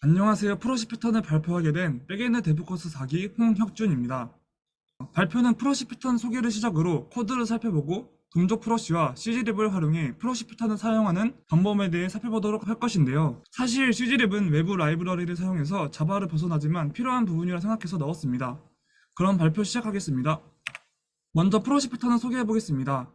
안녕하세요. 프로시 패턴을 발표하게 된 백엔드 데브코스 4기 홍혁준입니다. 발표는 프로시 패턴 소개를 시작으로 코드를 살펴보고 동족 프로시와 CG랩을 활용해 프로시 패턴을 사용하는 방법에 대해 살펴보도록 할 것인데요. 사실 CG랩은 외부 라이브러리를 사용해서 자바를 벗어나지만 필요한 부분이라 생각해서 넣었습니다. 그럼 발표 시작하겠습니다. 먼저 프로시 패턴을 소개해보겠습니다.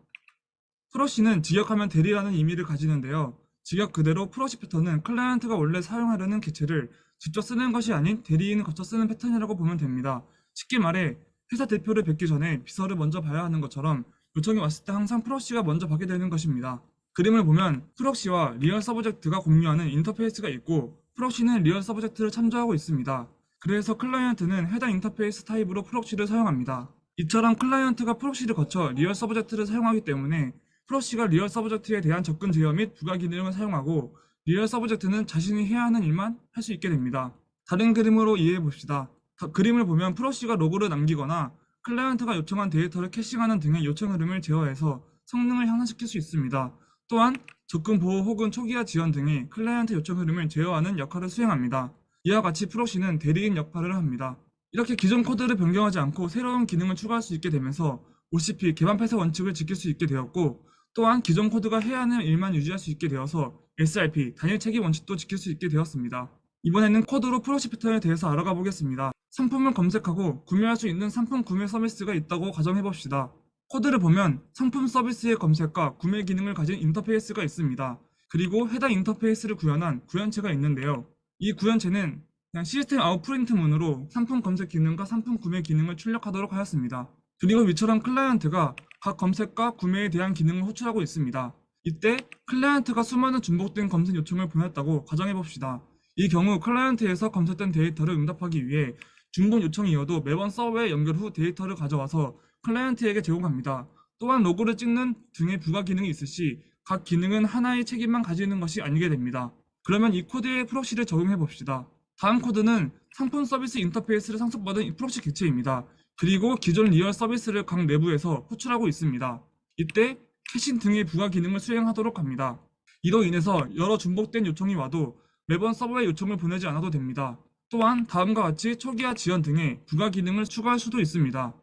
프로시는 직역하면 대리라는 의미를 가지는데요. 직역 그대로 프로시 패턴은 클라이언트가 원래 사용하려는 개체를 직접 쓰는 것이 아닌 대리인을 거쳐 쓰는 패턴이라고 보면 됩니다. 쉽게 말해 회사 대표를 뵙기 전에 비서를 먼저 봐야 하는 것처럼 요청이 왔을 때 항상 프로시가 먼저 받게 되는 것입니다. 그림을 보면 프록시와 리얼 서브젝트가 공유하는 인터페이스가 있고 프록시는 리얼 서브젝트를 참조하고 있습니다. 그래서 클라이언트는 해당 인터페이스 타입으로 프록시를 사용합니다. 이처럼 클라이언트가 프록시를 거쳐 리얼 서브젝트를 사용하기 때문에 프로시가 리얼 서브젝트에 대한 접근 제어 및 부가 기능을 사용하고 리얼 서브젝트는 자신이 해야 하는 일만 할 수 있게 됩니다. 다른 그림으로 이해해 봅시다. 그림을 보면 프로시가 로그를 남기거나 클라이언트가 요청한 데이터를 캐싱하는 등의 요청 흐름을 제어해서 성능을 향상시킬 수 있습니다. 또한 접근 보호 혹은 초기화 지연 등의 클라이언트 요청 흐름을 제어하는 역할을 수행합니다. 이와 같이 프로시는 대리인 역할을 합니다. 이렇게 기존 코드를 변경하지 않고 새로운 기능을 추가할 수 있게 되면서 OCP 개방 폐쇄 원칙을 지킬 수 있게 되었고 또한 기존 코드가 해야 하는 일만 유지할 수 있게 되어서 SRP 단일 책임 원칙도 지킬 수 있게 되었습니다. 이번에는 코드로 프로시 패턴에 대해서 알아가 보겠습니다. 상품을 검색하고 구매할 수 있는 상품 구매 서비스가 있다고 가정해 봅시다. 코드를 보면 상품 서비스의 검색과 구매 기능을 가진 인터페이스가 있습니다. 그리고 해당 인터페이스를 구현한 구현체가 있는데요. 이 구현체는 그냥 시스템 아웃 프린트 문으로 상품 검색 기능과 상품 구매 기능을 출력하도록 하였습니다. 그리고 위처럼 클라이언트가 각 검색과 구매에 대한 기능을 호출하고 있습니다. 이때 클라이언트가 수많은 중복된 검색 요청을 보냈다고 가정해 봅시다. 이 경우 클라이언트에서 검색된 데이터를 응답하기 위해 중복 요청이어도 매번 서버에 연결 후 데이터를 가져와서 클라이언트에게 제공합니다. 또한 로고를 찍는 등의 부가 기능이 있을 시 각 기능은 하나의 책임만 가지는 것이 아니게 됩니다. 그러면 이 코드에 프록시를 적용해 봅시다. 다음 코드는 상품 서비스 인터페이스를 상속받은 이 프록시 객체입니다. 그리고 기존 리얼 서비스를 각 내부에서 호출하고 있습니다. 이때 캐싱 등의 부가 기능을 수행하도록 합니다. 이로 인해서 여러 중복된 요청이 와도 매번 서버에 요청을 보내지 않아도 됩니다. 또한 다음과 같이 초기화 지연 등의 부가 기능을 추가할 수도 있습니다.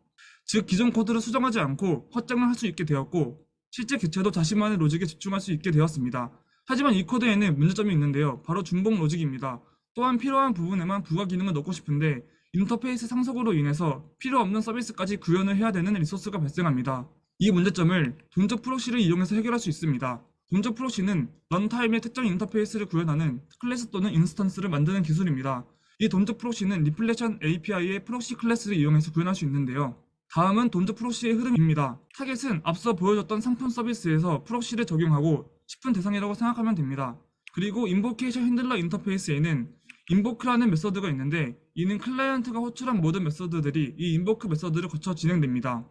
즉 기존 코드를 수정하지 않고 확장을 할 수 있게 되었고 실제 객체도 자신만의 로직에 집중할 수 있게 되었습니다. 하지만 이 코드에는 문제점이 있는데요. 바로 중복 로직입니다. 또한 필요한 부분에만 부가 기능을 넣고 싶은데 인터페이스 상속으로 인해서 필요 없는 서비스까지 구현을 해야 되는 리소스가 발생합니다. 이 문제점을 동적 프록시를 이용해서 해결할 수 있습니다. 동적 프록시는 런타임의 특정 인터페이스를 구현하는 클래스 또는 인스턴스를 만드는 기술입니다. 이 동적 프록시는 리플렉션 API의 프록시 클래스를 이용해서 구현할 수 있는데요. 다음은 동적 프록시의 흐름입니다. 타겟은 앞서 보여줬던 상품 서비스에서 프록시를 적용하고 싶은 대상이라고 생각하면 됩니다. 그리고 인보케이션 핸들러 인터페이스에는 인보크라는 메서드가 있는데 이는 클라이언트가 호출한 모든 메서드들이 이 인보크 메서드를 거쳐 진행됩니다.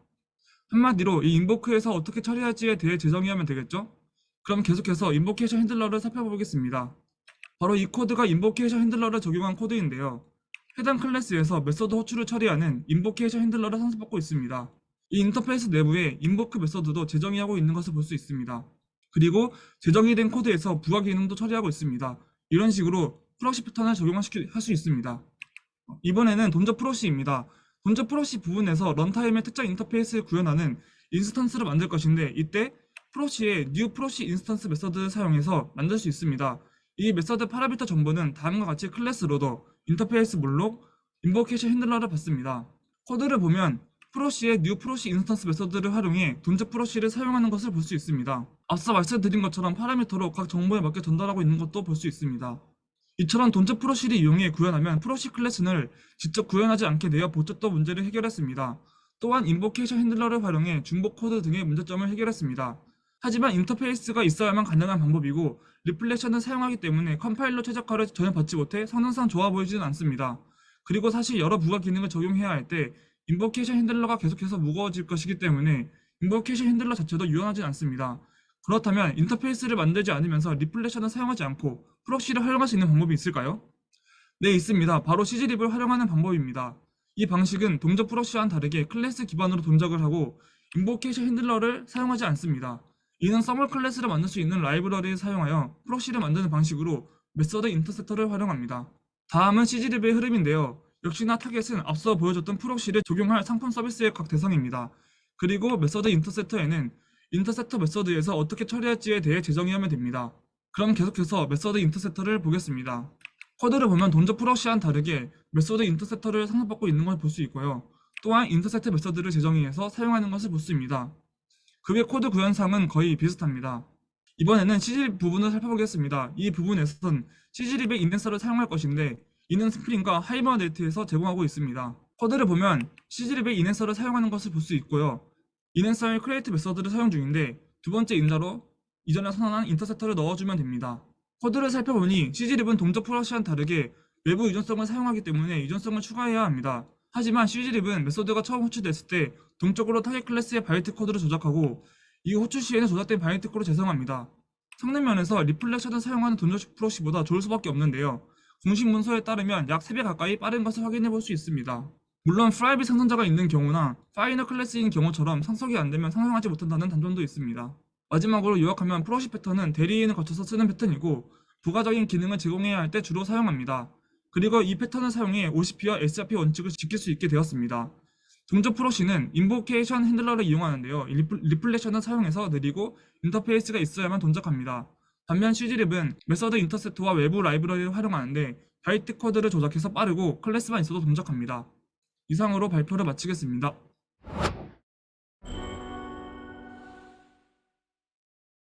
한마디로 이 인보크에서 어떻게 처리할지에 대해 재정의하면 되겠죠? 그럼 계속해서 인보케이션 핸들러를 살펴보겠습니다. 바로 이 코드가 인보케이션 핸들러를 적용한 코드인데요. 해당 클래스에서 메서드 호출을 처리하는 인보케이션 핸들러를 상속받고 있습니다. 이 인터페이스 내부에 인보크 메서드도 재정의하고 있는 것을 볼 수 있습니다. 그리고 재정의된 코드에서 부가 기능도 처리하고 있습니다. 이런 식으로 프록시 패턴을 적용할 수 있습니다. 이번에는 동적 프록시입니다. 동적 프록시 부분에서 런타임의 특정 인터페이스를 구현하는 인스턴스를 만들 것인데 이때 프록시의 new 프록시 인스턴스 메서드를 사용해서 만들 수 있습니다. 이 메서드 파라미터 정보는 다음과 같이 클래스 로더, 인터페이스 목록, 인보케이션 핸들러를 받습니다. 코드를 보면 프록시의 new 프록시 인스턴스 메서드를 활용해 동적 프록시를 사용하는 것을 볼 수 있습니다. 앞서 말씀드린 것처럼 파라미터로 각 정보에 맞게 전달하고 있는 것도 볼 수 있습니다. 이처럼 동적 프록시를 이용해 구현하면 프록시 클래스를 직접 구현하지 않게 되어 보쳤던 문제를 해결했습니다. 또한 인보케이션 핸들러를 활용해 중복 코드 등의 문제점을 해결했습니다. 하지만 인터페이스가 있어야만 가능한 방법이고 리플렉션을 사용하기 때문에 컴파일러 최적화를 전혀 받지 못해 성능상 좋아 보이지는 않습니다. 그리고 사실 여러 부가 기능을 적용해야 할 때 인보케이션 핸들러가 계속해서 무거워질 것이기 때문에 인보케이션 핸들러 자체도 유연하진 않습니다. 그렇다면 인터페이스를 만들지 않으면서 리플렉션을 사용하지 않고 프록시를 활용할 수 있는 방법이 있을까요? 네, 있습니다. 바로 CG립을 활용하는 방법입니다. 이 방식은 동적 프록시와는 다르게 클래스 기반으로 동작을 하고 인보케이션 핸들러를 사용하지 않습니다. 이는 서머 클래스를 만들 수 있는 라이브러리를 사용하여 프록시를 만드는 방식으로 메서드 인터셉터를 활용합니다. 다음은 CG립의 흐름인데요. 역시나 타겟은 앞서 보여줬던 프록시를 적용할 상품 서비스의 각 대상입니다. 그리고 메서드 인터셉터에는 인터셉터 메서드에서 어떻게 처리할지에 대해 재정의하면 됩니다. 그럼 계속해서 메서드 인터셉터를 보겠습니다. 코드를 보면 동적 프록시와는 다르게 메서드 인터셉터를 상속받고 있는 걸 볼 수 있고요. 또한 인터셉터 메서드를 재정의해서 사용하는 것을 볼 수 있습니다. 그 외 코드 구현상은 거의 비슷합니다. 이번에는 CG립 부분을 살펴보겠습니다. 이 부분에서는 CG립의 인덴서를 사용할 것인데 이는 스프링과 하이버네이트에서 제공하고 있습니다. 코드를 보면 CG립의 인덴서를 사용하는 것을 볼 수 있고요. 인덴서의 크리에이트 메서드를 사용 중인데 두 번째 인자로 이전에 선언한 인터셉터를 넣어주면 됩니다. 코드를 살펴보니 CG립은 동적 프로시와는 다르게 외부 유전성을 사용하기 때문에 유전성을 추가해야 합니다. 하지만 CG립은 메소드가 처음 호출됐을 때 동적으로 타겟 클래스의 바이트 코드를 조작하고 이후 호출 시에는 조작된 바이트 코드를 재생합니다. 성능 면에서 리플렉션을 사용하는 동적 프로시보다 좋을 수밖에 없는데요. 공식 문서에 따르면 약 3배 가까이 빠른 것을 확인해 볼 수 있습니다. 물론 프라이빗 상성자가 있는 경우나 파이널 클래스인 경우처럼 상속이 안되면 상용하지 못한다는 단점도 있습니다. 마지막으로 요약하면 프로시 패턴은 대리인을 거쳐서 쓰는 패턴이고 부가적인 기능을 제공해야 할 때 주로 사용합니다. 그리고 이 패턴을 사용해 OCP와 SRP 원칙을 지킬 수 있게 되었습니다. 동적 프로시는 인보케이션 핸들러를 이용하는데요. 리플렉션을 사용해서 느리고 인터페이스가 있어야만 동작합니다. 반면 CG립은 메서드 인터셉터와 외부 라이브러리를 활용하는데 바이트 코드를 조작해서 빠르고 클래스만 있어도 동작합니다. 이상으로 발표를 마치겠습니다.